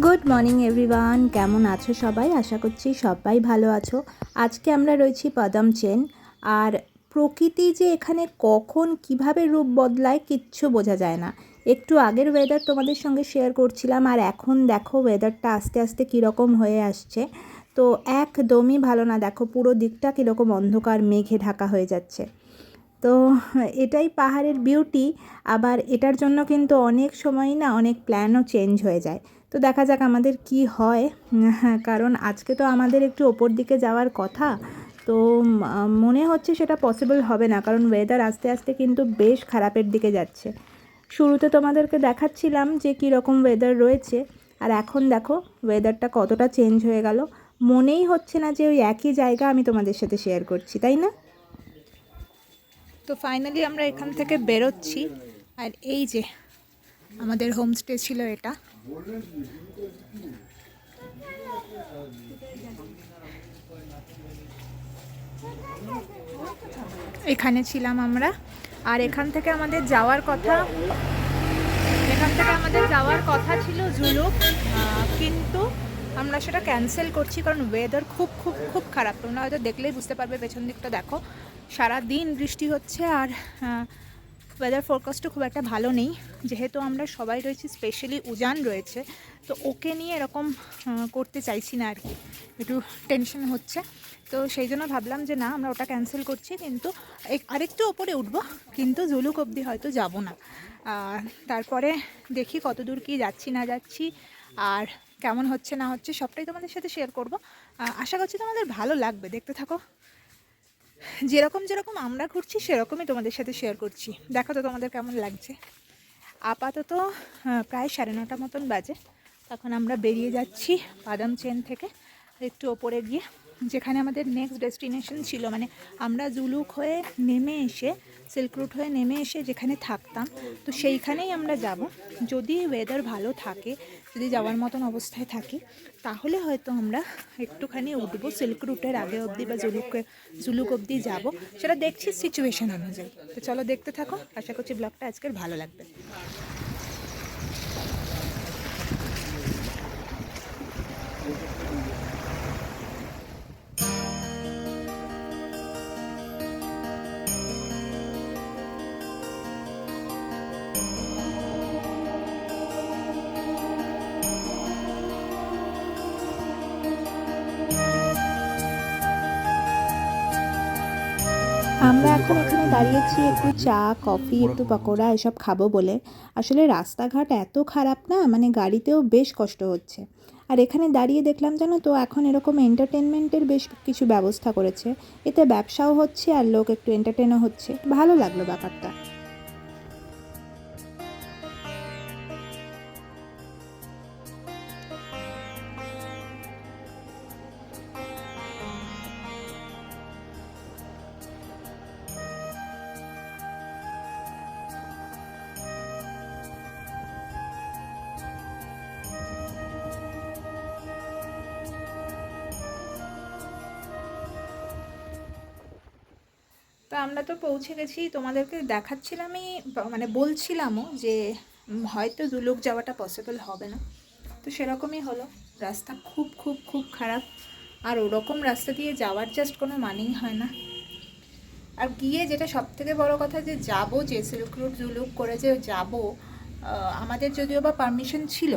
Good morning everyone, কেমন আছো সবাই? আশা করছি সবাই ভালো আছো। আজকে আমরা রয়েছি পদম চেন। আর প্রকৃতি যে এখানে কখন কিভাবে রূপ বদলায় কিচ্ছু বোঝা যায় না। একটু আগের ওয়েদার তোমাদের সঙ্গে শেয়ার করছিলাম, আর এখন দেখো ওয়েদারটা আস্তে আস্তে কীরকম হয়ে আসছে। তো একদমই ভালো না, দেখো পুরো দিকটা কীরকম অন্ধকার মেঘে ঢাকা হয়ে যাচ্ছে। তো এটাই পাহাড়ের বিউটি। আবার এটার জন্য কিন্তু অনেক সময়ই না অনেক প্ল্যানও চেঞ্জ হয়ে যায়। তো দেখা যাক আমাদের কি হয়। হ্যাঁ, কারণ আজকে তো আমাদের একটু ওপর দিকে যাওয়ার কথা। তো মনে হচ্ছে সেটা পসিবল হবে না, কারণ ওয়েদার আস্তে আস্তে কিন্তু বেশ খারাপের দিকে যাচ্ছে। শুরুতে তোমাদেরকে দেখাচ্ছিলাম যে কী রকম ওয়েদার রয়েছে, আর এখন দেখো ওয়েদারটা কতটা চেঞ্জ হয়ে গেল। মনেই হচ্ছে না যে ওই একই জায়গা আমি তোমাদের সাথে শেয়ার করছি, তাই না? তো ফাইনালি আমরা এখান থেকে বেরোচ্ছি। আর এই যে আমাদের হোমস্টে ছিল এটা। এখানে ছিলাম আমরা। আর এখান থেকে আমাদের যাওয়ার কথা ছিল জুলুক, কিন্তু আমরা সেটা ক্যান্সেল করছি, কারণ ওয়েদার খুব খুব খুব খারাপ। তোমরা হয়তো দেখলেই বুঝতে পারবে, পেছন দিকটা দেখো, সারা দিন বৃষ্টি হচ্ছে। আর ওয়েদার ফোরকাস্টও খুব একটা ভালো নেই। যেহেতু আমরা সবাই রয়েছি, স্পেশালি উজান রয়েছে, তো ওকে নিয়ে এরকম করতে চাইছি না আর কি, একটু টেনশন হচ্ছে। তো সেই জন্য ভাবলাম যে না, আমরা ওটা ক্যান্সেল করছি, কিন্তু আরেকটু ওপরে উঠবো, কিন্তু জুলুক অবধি হয়তো যাব না। তারপরে দেখি কত দূর কী যাচ্ছি না যাচ্ছি, আর কেমন হচ্ছে না হচ্ছে সবটাই তোমাদের সাথে শেয়ার করব। আশা করছি তোমাদের ভালো লাগবে, দেখতে থাকো। যেরকম যেরকম আমরা ঘুরছি সেরকমই তোমাদের সাথে শেয়ার করছি, দেখো তো তোমাদের কেমন লাগছে। আপাতত প্রায় 9:30 মতন বাজে। তখন আমরা বেরিয়ে যাচ্ছি পদম চেন থেকে একটু ওপরে গিয়ে, যেখানে আমাদের নেক্সট ডেস্টিনেশন ছিল। মানে আমরা জুলুক হয়ে নেমে এসে, সিল্ক রুট হয়ে নেমে এসে যেখানে থাকতাম, তো সেইখানেই আমরা যাব। যদি ওয়েদার ভালো থাকে, যদি যাওয়ার মতন অবস্থায় থাকি, তাহলে হয়তো আমরা একটুখানি উঠবো সিল্ক রুটের আগে অবধি, বা জুলুক অবধি যাব। সেটা দেখছি সিচুয়েশান অনুযায়ী। তো চলো দেখতে থাকো, আশা করছি ব্লগটা আজকের ভালো লাগবে। আমরা এখন এখানে দাঁড়িয়েছি একটু চা কফি একটু পকোড়া এসব খাবো বলে। আসলে রাস্তাঘাট এত খারাপ না, মানে গাড়িতেও বেশ কষ্ট হচ্ছে। আর এখানে দাঁড়িয়ে দেখলাম, জানো তো, এখন এরকম এন্টারটেনমেন্টের বেশ কিছু ব্যবস্থা করেছে। এতে ব্যবসাও হচ্ছে আর লোক একটু এন্টারটেনও হচ্ছে, ভালো লাগলো ব্যাপারটা। তো আমরা তো পৌঁছে গেছি, তোমাদেরকে দেখাচ্ছিলামই, মানে বলছিলামও যে হয়তো জুলুক যাওয়াটা পসিবল হবে না। তো সেরকমই হলো। রাস্তা খুব খুব খুব খারাপ, আর ওরকম রাস্তা দিয়ে যাওয়ার জাস্ট কোনো মানেই হয় না। আর গিয়ে যেটা সবথেকে বড় কথা, যে যাব, যে সিল্ক রুট জুলুক করে যে যাব, আমাদের যদিও বা পারমিশন ছিল,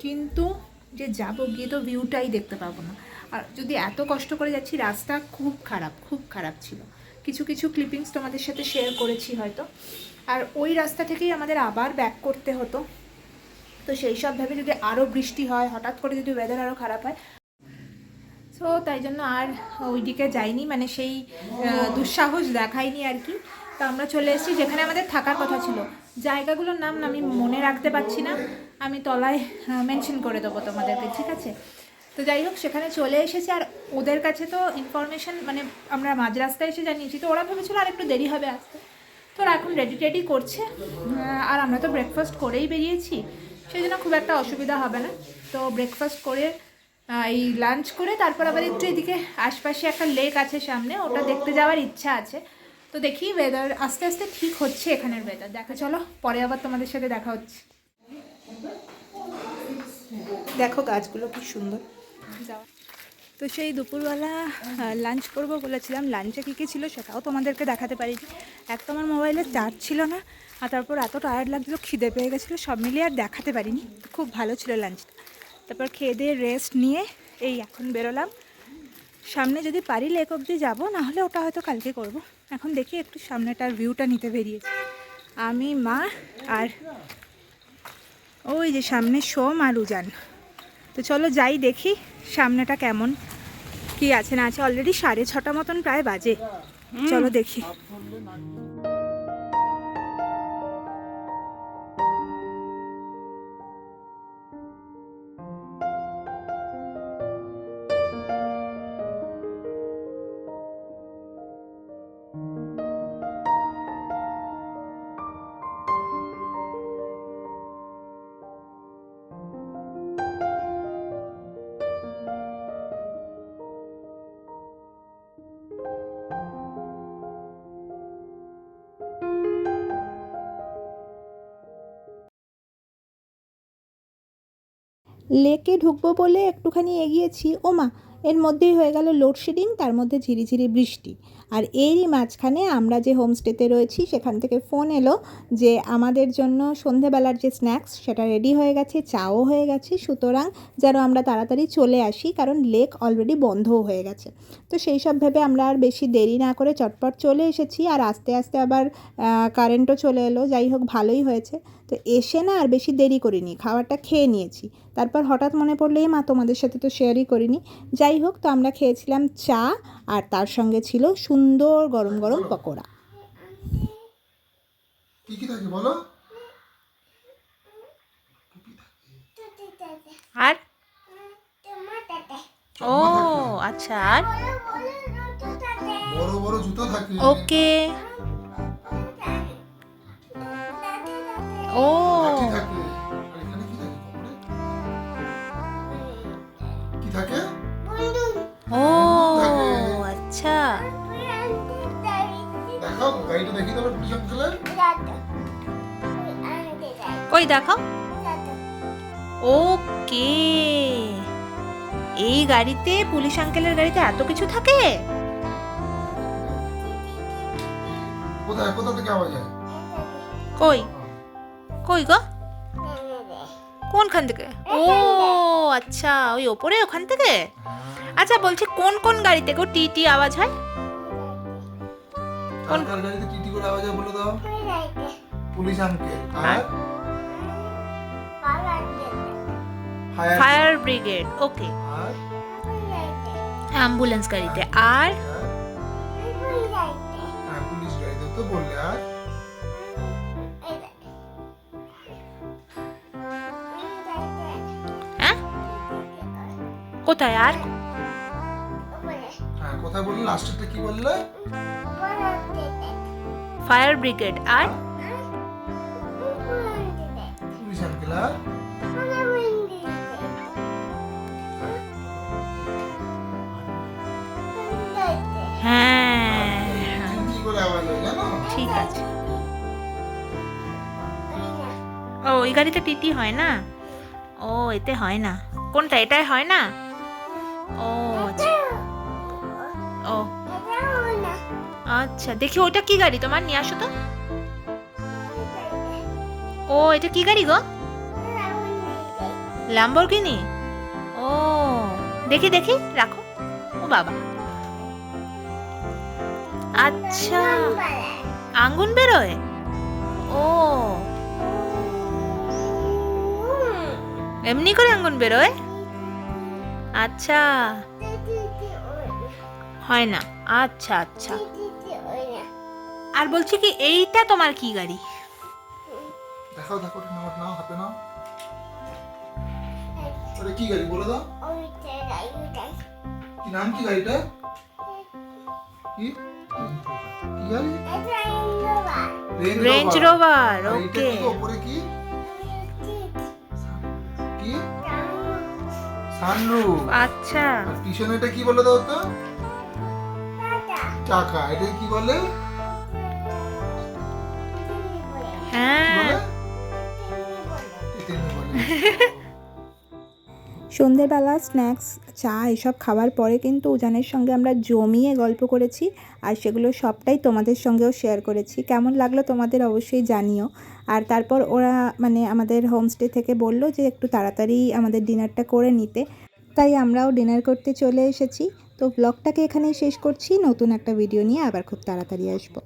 কিন্তু যে যাব, গিয়ে তো ভিউটাই দেখতে পাবো না। আর যদি এত কষ্ট করে যাচ্ছি, রাস্তা খুব খারাপ, খুব খারাপ ছিল। কিছু কিছু ক্লিপিংস তোমাদের সাথে শেয়ার করেছি হয়তো। আর ওই রাস্তা থেকেই আমাদের আবার ব্যাক করতে হতো। তো সেই সব ভেবে যদি আরও বৃষ্টি হয়, হঠাৎ করে যদি ওয়েদার আরও খারাপ হয়, সো তাই জন্য আর ওইদিকে যাইনি, মানে সেই দুঃসাহস দেখাইনি আর কি। তো আমরা চলে এসেছি যেখানে আমাদের থাকার কথা ছিল। জায়গাগুলোর নাম আমি মনে রাখতে পারছি না, আমি তলায় মেনশন করে দেবো তোমাদেরকে, ঠিক আছে? তো যাই হোক, সেখানে চলে এসেছি। আর ওদের কাছে তো ইনফরমেশন, মানে আমরা মাঝ রাস্তায় এসে জানিয়েছি, তো ওরা ভেবেছিল আর একটু দেরি হবে আসতে। তো ওরা এখন রেডি করছে। আর আমরা তো ব্রেকফাস্ট করেই বেরিয়েছি, সেই জন্য খুব একটা অসুবিধা হবে না। তো ব্রেকফাস্ট করে এই লাঞ্চ করে তারপর আবার একটু এদিকে আশপাশে একটা লেক আছে সামনে, ওটা দেখতে যাওয়ার ইচ্ছা আছে। তো দেখি, ওয়েদার আস্তে আস্তে ঠিক হচ্ছে এখানের ওয়েদার, দেখা। চলো পরে আবার তোমাদের সাথে দেখা হচ্ছে। দেখো গাছগুলো কি সুন্দর। যাওয়া তো সেই দুপুরবেলা লাঞ্চ করব বলেছিলাম, লাঞ্চে কী কী ছিল সেটাও তোমাদেরকে দেখাতে পারিনি। এক তো আমার মোবাইলে চার্জ ছিল না, আর তারপর এত টায়ার্ড লাগছিলো, খিদে পেয়ে গেছিলো, সব মিলিয়ে আর দেখাতে পারিনি। খুব ভালো ছিল লাঞ্চটা। তারপর খেয়ে দিয়ে রেস্ট নিয়ে এই এখন বেরোলাম। সামনে যদি পারি লেক অবধি যাবো, নাহলে ওটা হয়তো কালকে করব। এখন দেখি একটু সামনেটার ভিউটা নিতে বেরিয়েছি আমি, মা, আর ওই যে সামনে সোম আর উজান। তো চলো যাই দেখি সামনেটা কেমন কি আছে না আছে। অলরেডি 6:30 মতন প্রায় বাজে। চলো দেখি। লেকে ঢুকবো বলে একটুখানি এগিয়েছি, ওমা এর মধ্যেই হয়ে গেল লোডশেডিং, তার মধ্যে ঝিরিঝিরি বৃষ্টি। আর এরই মাঝখানে আমরা যে হোমস্টেতে রয়েছি সেখান থেকে ফোন এলো যে আমাদের জন্য সন্ধেবেলার যে স্ন্যাক্স সেটা রেডি হয়ে গেছে, চাও হয়ে গেছে, সুতরাং যেন আমরা তাড়াতাড়ি চলে আসি, কারণ লেক অলরেডি বন্ধও হয়ে গেছে। তো সেই সব ভেবে আমরা আর বেশি দেরি না করে চটপট চলে এসেছি। আর আস্তে আস্তে আবার কারেন্টও চলে এলো, যাই হোক ভালোই হয়েছে। তো এসে না আর বেশি দেরি করিনি, খাবারটা খেয়ে নিয়েছি। তারপর হঠাৎ মনে পড়লো মা তোমাদের সাথে তো শেয়ারই করিনি। যাই হোক, তো আমরা খেয়েছিলাম চা, আর তার সঙ্গে ছিল সুন্দর গরম গরম পকোড়া। কি কি থাকে বলো? আর ও আচ্ছা, আর বড় বড় জুতো থাকে। ওকে। ও লাঠি থাকে। আর এখানে কি থাকে? কি থাকে? ও আচ্ছা। দেখাও গাড়িটা, দেখি তো পুলিশ আঙ্কেলের। কই দেখাও। ওকে, এই গাড়িতে, পুলিশ আঙ্কেলের গাড়িতে এত কিছু থাকে? কোথায় কোথা থেকে আওয়াজ হয়? কই কই গো, কোনখান থেকে? ও আচ্ছা, ওই ওপরে ওখান থেকে। আচ্ছা বলছি কোন কোন গাড়িতে গো টি টি আওয়াজ হয়? কোন কার গাড়িতে টিটি করে আওয়াজ হয় বলে দাও? পুলিশ আঙ্কেল আর ফায়ার ব্রিগেড। ওকে, আর অ্যাম্বুলেন্স গাড়িতে। আর হ্যাঁ পুলিশ গাড়িতে তো বললে। আর হ্যাঁ কোথায়? আর হ্যাঁ কোথায় বললে? লাস্টেরটা কি বললে? Fire brigade. আর পুলিশ আঙ্কেল। আর হ্যাঁ কি করে আওয়াজ হয় জানো? ঠিক আছে। ও ওই গাড়িতে টিটি হয় না? ও এতে হয় না। কোনটা? এটাই হয় না? ও আচ্ছা। ও আচ্ছা, দেখি ওটা কি গাড়ি তোমার, নিয়ে আসো তো। ও এটা কি গাড়ি গো? ল্যাম্বরগিনি। ও দেখি দেখি, রাখো। ও বাবা, আচ্ছা আঙ্গুন বেরোয়। ও এমনি করে আঙ্গুন বেরোয়? আচ্ছা, হয় না। আচ্ছা আচ্ছা। আর বলছি কি, এইটা তোমার কি গাড়ি? দেখাও দেখো, নাও নাও হাতে নাও। ওটা কি গাড়ি বলে দাও? কি নাম কি গাড়িটা? কি কি গাড়ি? Range rover. ওকে, উপরে কি কি? সানরুফ। আচ্ছা। আর পিছনে এটা কি বলে দাও তো? চাকা। এটা কি বলে? হ্যাঁ কি বলে? সন্ধেবেলা স্ন্যাক্স চা এসব খাওয়ার পরে কিন্তু উজানের সঙ্গে আমরা জমিয়ে গল্প করেছি, আর সেগুলো সবটাই তোমাদের সঙ্গেও শেয়ার করেছি। কেমন লাগলো তোমাদের অবশ্যই জানিও। আর তারপর ওরা মানে আমাদের হোমস্টে থেকে বলল যে একটু তাড়াতাড়ি আমাদের ডিনারটা করে নিতে, তাই আমরাও ডিনার করতে চলে এসেছি। তো ব্লগটাকে এখানেই শেষ করছি, নতুন একটা ভিডিও নিয়ে আবার খুব তাড়াতাড়ি আসবো।